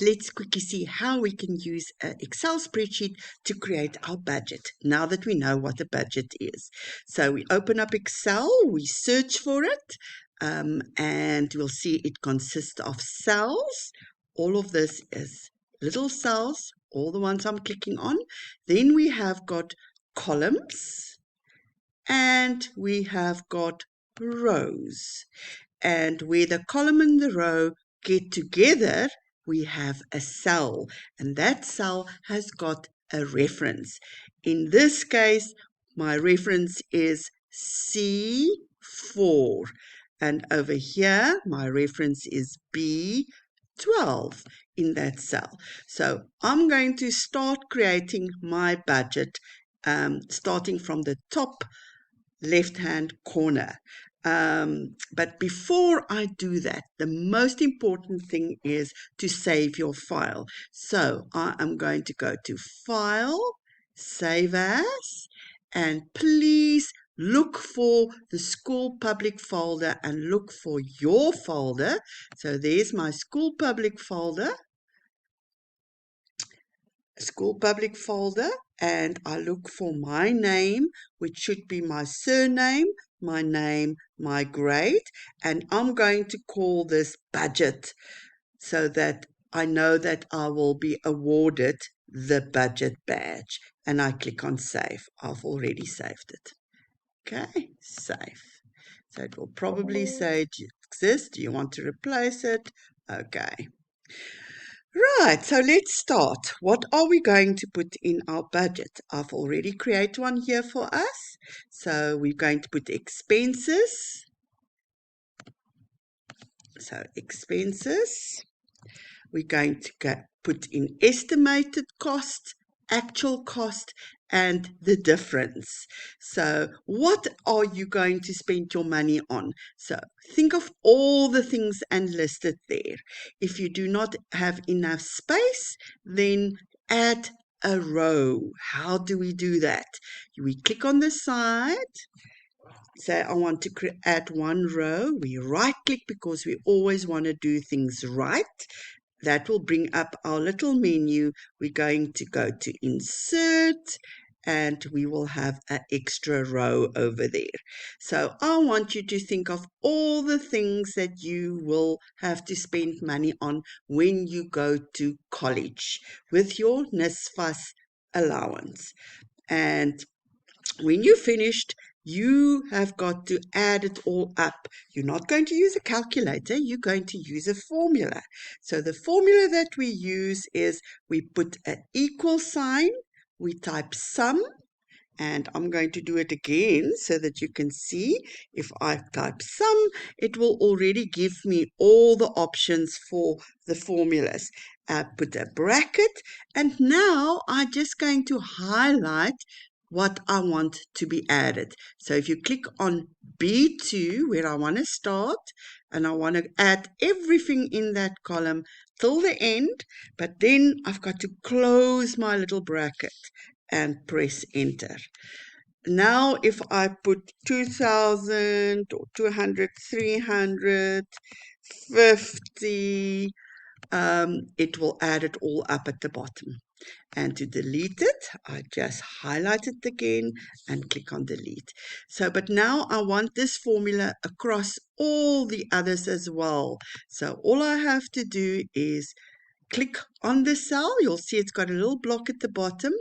let's quickly see how we can use an Excel spreadsheet to create our budget, now that we know what a budget is. So we open up Excel, we search for it, and we'll see it consists of cells. All of this is little cells, all the ones I'm clicking on. Then we have got columns, and we have got rows. And where the column and the row get together, we have a cell, and that cell has got a reference. In this case, my reference is C4, and over here, my reference is B12 in that cell. So I'm going to start creating my budget, starting from the top left-hand corner. But before I do that, the most important thing is to save your file. So I am going to go to File, Save As, and please look for the school public folder and look for your folder. So there's my school public folder, and I look for my name, which should be my surname, my name, my grade, and I'm going to call this budget so that I know that I will be awarded the budget badge. And I click on save. I've already saved it. Okay, save. So it will probably say, do you exist? Do you want to replace it? Okay. Right, so let's start. What are we going to put in our budget? I've already created one here for us. So we're going to put expenses. So expenses. We're going to put in estimated cost, actual cost, and the difference. So what are you going to spend your money on? So think of all the things and list it there. If you do not have enough space, then add a row. How do we do that? We click on the side. Say I want to add one row. We right click because we always want to do things right. That will bring up our little menu. We're going to go to insert, and we will have an extra row over there. So I want you to think of all the things that you will have to spend money on when you go to college with your NSFAS allowance. And when you're finished, you have got to add it all up. You're not going to use a calculator, you're going to use a formula. So the formula that we use is we put an equal sign, we type sum, and I'm going to do it again so that you can see. If I type sum, it will already give me all the options for the formulas. Put a bracket, and now I'm just going to highlight what I want to be added. So if you click on B2, where I want to start, and I want to add everything in that column till the end, but then I've got to close my little bracket and press enter. Now if I put 2,000 or 200, 300, 50, it will add it all up at the bottom. And to delete it, I just highlight it again and click on delete. So, but now I want this formula across all the others as well. So all I have to do is click on the cell. You'll see it's got a little block at the bottom.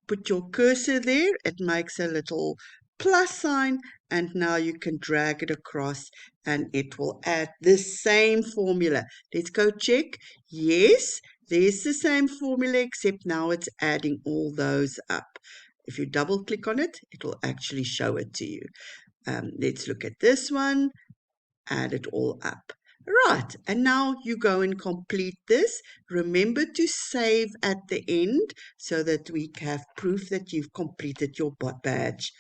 Put your cursor there. It makes a little plus sign, and now you can drag it across and it will add the same formula. Let's go check. Yes, there's the same formula, except now it's adding all those up. If you double click on it, it will actually show it to you. Let's look at this one. Add it all up. Right, and now you go and complete this. Remember to save at the end so that we have proof that you've completed your badge,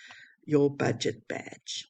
your budget badge.